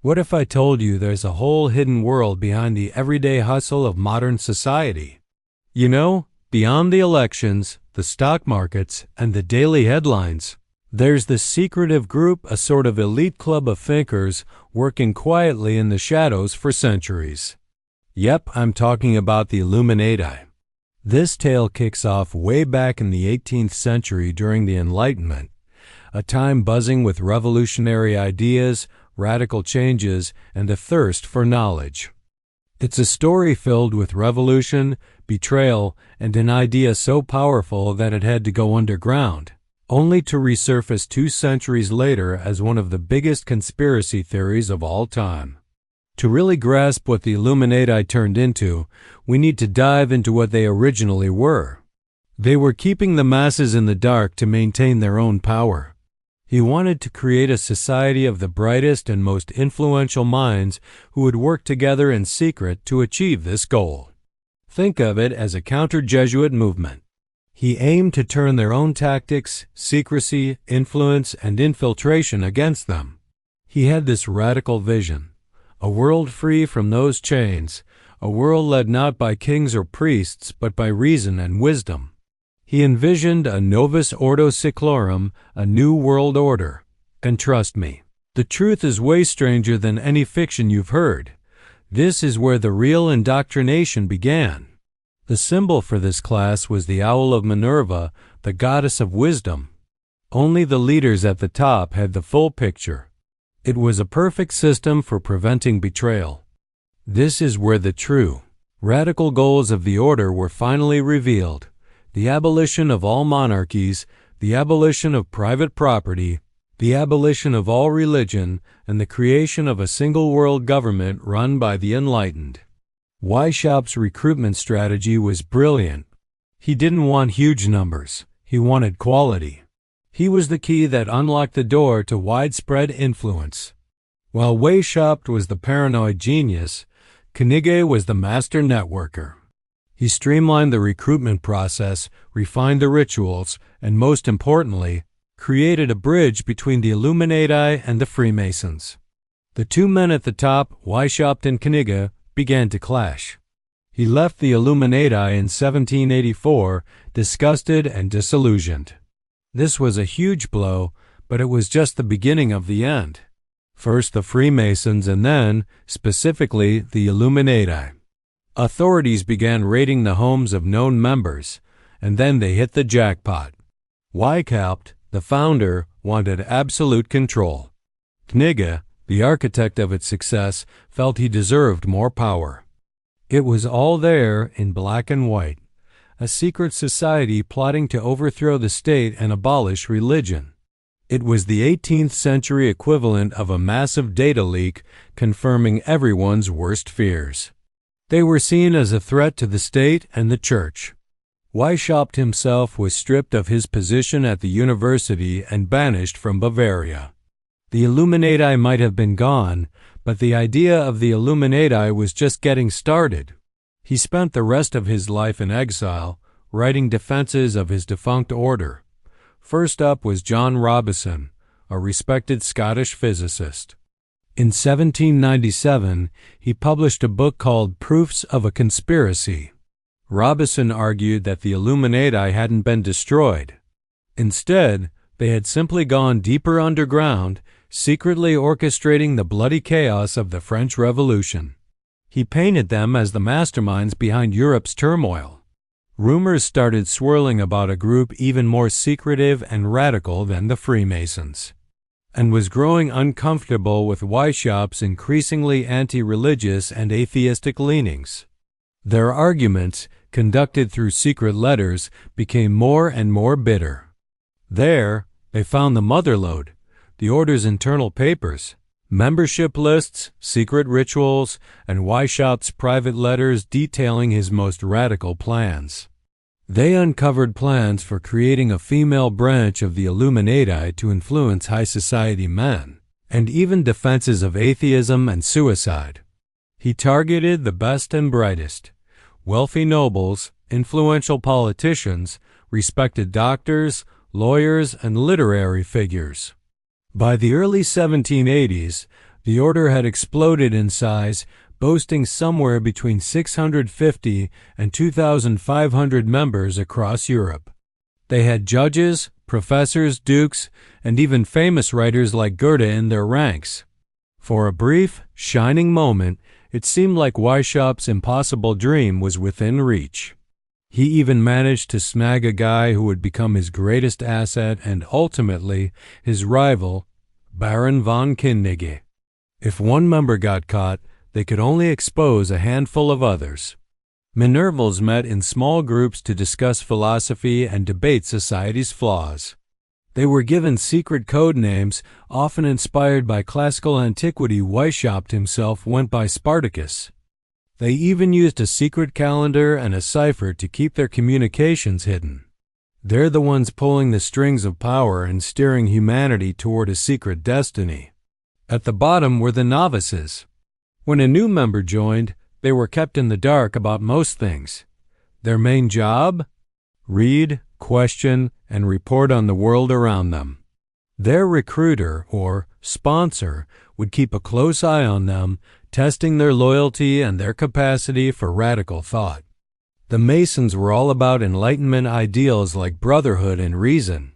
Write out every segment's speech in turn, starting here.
What if I told you there's a whole hidden world behind the everyday hustle of modern society? You know, beyond the elections, the stock markets, and the daily headlines, there's this secretive group, a sort of elite club of thinkers working quietly in the shadows for centuries. Yep, I'm talking about the Illuminati. This tale kicks off way back in the 18th century during the Enlightenment, a time buzzing with revolutionary ideas, radical changes, and a thirst for knowledge. It's a story filled with revolution, betrayal, and an idea so powerful that it had to go underground, only to resurface 2 centuries later as one of the biggest conspiracy theories of all time. To really grasp what the Illuminati turned into, we need to dive into what they originally were. They were keeping the masses in the dark to maintain their own power. He wanted to create a society of the brightest and most influential minds who would work together in secret to achieve this goal. Think of it as a counter-Jesuit movement. He aimed to turn their own tactics, secrecy, influence, and infiltration against them. He had this radical vision: a world free from those chains, a world led not by kings or priests but by reason and wisdom. He envisioned a novus ordo seclorum, a new world order. And trust me, the truth is way stranger than any fiction you've heard. This is where the real indoctrination began. The symbol for this class was the owl of Minerva, the goddess of wisdom. Only the leaders at the top had the full picture. It was a perfect system for preventing betrayal. This is where the true, radical goals of the order were finally revealed: the abolition of all monarchies, the abolition of private property, the abolition of all religion, and the creation of a single world government run by the enlightened. Weishaupt's recruitment strategy was brilliant. He didn't want huge numbers. He wanted quality. He was the key that unlocked the door to widespread influence. While Weishaupt was the paranoid genius, Knigge was the master networker. He streamlined the recruitment process, refined the rituals, and most importantly, created a bridge between the Illuminati and the Freemasons. The 2 men at the top, Weishaupt and Knigge, began to clash. He left the Illuminati in 1784, disgusted and disillusioned. This was a huge blow, but it was just the beginning of the end. First the Freemasons and then, specifically, the Illuminati. Authorities began raiding the homes of known members, and then they hit the jackpot. Weishaupt, the founder, wanted absolute control. Knigge, the architect of its success, felt he deserved more power. It was all there in black and white: a secret society plotting to overthrow the state and abolish religion. It was the 18th century equivalent of a massive data leak confirming everyone's worst fears. They were seen as a threat to the state and the church. Weishaupt himself was stripped of his position at the university and banished from Bavaria. The Illuminati might have been gone, but the idea of the Illuminati was just getting started. He spent the rest of his life in exile, writing defenses of his defunct order. First up was John Robison, a respected Scottish physicist. In 1797, he published a book called Proofs of a Conspiracy. Robison argued that the Illuminati hadn't been destroyed. Instead, they had simply gone deeper underground, secretly orchestrating the bloody chaos of the French Revolution. He painted them as the masterminds behind Europe's turmoil. Rumors started swirling about a group even more secretive and radical than the Freemasons, and was growing uncomfortable with Weishaupt's increasingly anti-religious and atheistic leanings. Their arguments, conducted through secret letters, became more and more bitter. There, they found the motherlode, the order's internal papers, membership lists, secret rituals, and Weishaupt's private letters detailing his most radical plans. They uncovered plans for creating a female branch of the Illuminati to influence high society men, and even defenses of atheism and suicide. He targeted the best and brightest: wealthy nobles, influential politicians, respected doctors, lawyers, and literary figures. By the early 1780s, The order had exploded in size, boasting somewhere between 650 and 2,500 members across Europe. They had judges, professors, dukes, and even famous writers like Goethe in their ranks. For a brief, shining moment, it seemed like Weishaupt's impossible dream was within reach. He even managed to snag a guy who would become his greatest asset and ultimately his rival, Baron von Knigge. If one member got caught, they could only expose a handful of others. Minervals met in small groups to discuss philosophy and debate society's flaws. They were given secret code names, often inspired by classical antiquity. Weishaupt himself went by Spartacus. They even used a secret calendar and a cipher to keep their communications hidden. They're the ones pulling the strings of power and steering humanity toward a secret destiny. At the bottom were the novices. When a new member joined, they were kept in the dark about most things. Their main job? Read, question, and report on the world around them. Their recruiter, or sponsor, would keep a close eye on them, testing their loyalty and their capacity for radical thought. The Masons were all about Enlightenment ideals like brotherhood and reason.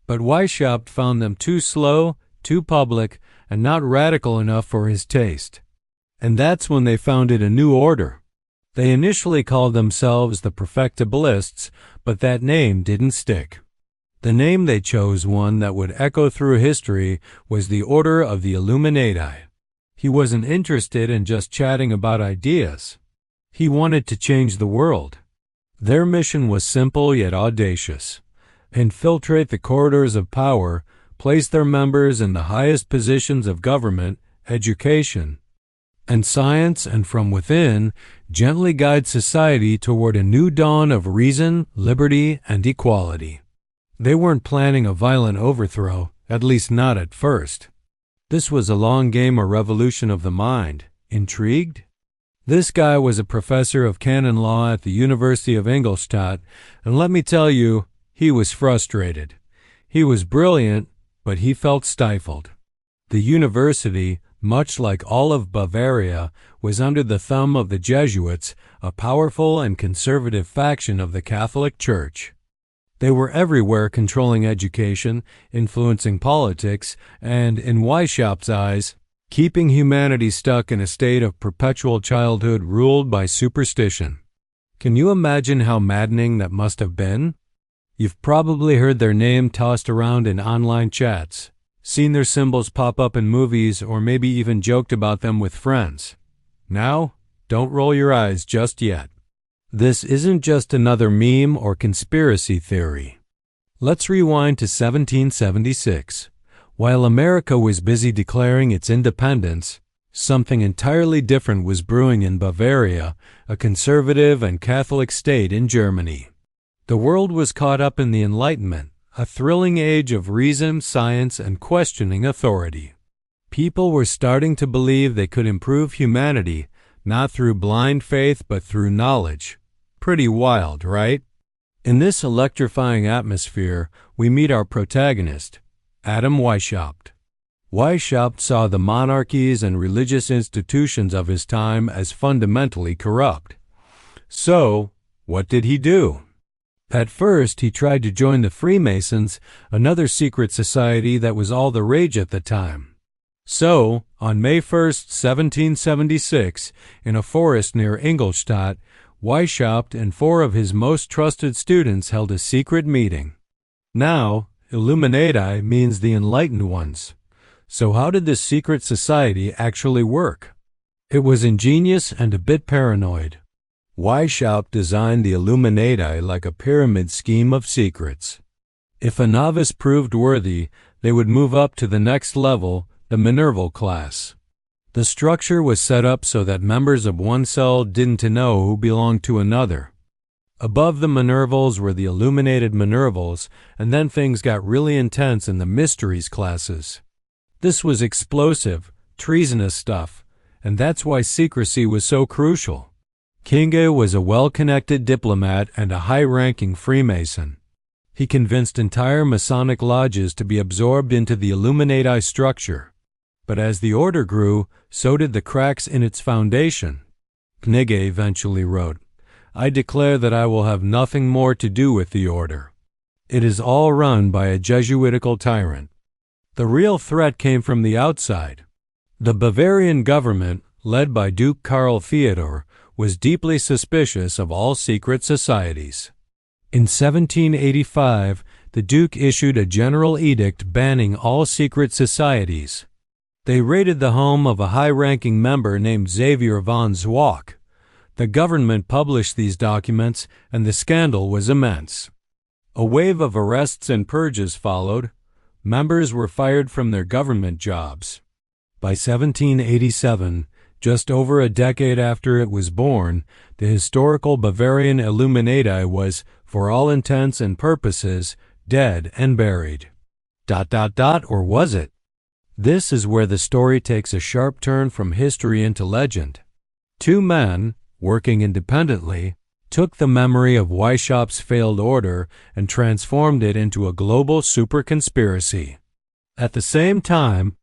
But Weishaupt found them too slow, too public, and not radical enough for his taste. And that's when they founded a new order. They initially called themselves the Perfectibilists, but that name didn't stick. The name they chose, one that would echo through history, was the Order of the Illuminati. He wasn't interested in just chatting about ideas. He wanted to change the world. Their mission was simple yet audacious: infiltrate the corridors of power, place their members in the highest positions of government, education, and science, and from within, gently guide society toward a new dawn of reason, liberty, and equality. They weren't planning a violent overthrow, at least not at first. This was a long game, a revolution of the mind. Intrigued? This guy was a professor of canon law at the University of Ingolstadt, and let me tell you, he was frustrated. He was brilliant, but he felt stifled. The university, much like all of Bavaria, was under the thumb of the Jesuits, a powerful and conservative faction of the Catholic Church. They were everywhere, controlling education, influencing politics, and, in Weishaupt's eyes, keeping humanity stuck in a state of perpetual childhood ruled by superstition. Can you imagine how maddening that must have been? You've probably heard their name tossed around in online chats, seen their symbols pop up in movies, or maybe even joked about them with friends. Now, don't roll your eyes just yet. This isn't just another meme or conspiracy theory. Let's rewind to 1776. While America was busy declaring its independence, something entirely different was brewing in Bavaria, a conservative and Catholic state in Germany. The world was caught up in the Enlightenment, a thrilling age of reason, science, and questioning authority. People were starting to believe they could improve humanity, not through blind faith but through knowledge. Pretty wild, right? In this electrifying atmosphere, we meet our protagonist, Adam Weishaupt. Weishaupt saw the monarchies and religious institutions of his time as fundamentally corrupt. So, what did he do? At first, he tried to join the Freemasons, another secret society that was all the rage at the time. So, on May 1st, 1776, in a forest near Ingolstadt, Weishaupt and 4 of his most trusted students held a secret meeting. Now, Illuminati means the enlightened ones. So how did this secret society actually work? It was ingenious and a bit paranoid. Weishaupt designed the Illuminati like a pyramid scheme of secrets. If a novice proved worthy, they would move up to the next level, the Minerval class. The structure was set up so that members of one cell didn't know who belonged to another. Above the Minervals were the illuminated Minervals, and then things got really intense in the Mysteries classes. This was explosive, treasonous stuff, and that's why secrecy was so crucial. Knigge was a well-connected diplomat and a high-ranking Freemason. He convinced entire Masonic lodges to be absorbed into the Illuminati structure. But as the order grew, so did the cracks in its foundation. Knigge eventually wrote, "I declare that I will have nothing more to do with the order. It is all run by a Jesuitical tyrant." The real threat came from the outside. The Bavarian government, led by Duke Karl Theodor, was deeply suspicious of all secret societies. In 1785, the Duke issued a general edict banning all secret societies. They raided the home of a high-ranking member named Xavier von Zwock. The government published these documents, and the scandal was immense. A wave of arrests and purges followed. Members were fired from their government jobs. By 1787, just over a decade after it was born, the historical Bavarian Illuminati was, for all intents and purposes, dead and buried. Or was it? This is where the story takes a sharp turn from history into legend. Two men, working independently, took the memory of Weishaupt's failed order and transformed it into a global super conspiracy. At the same time,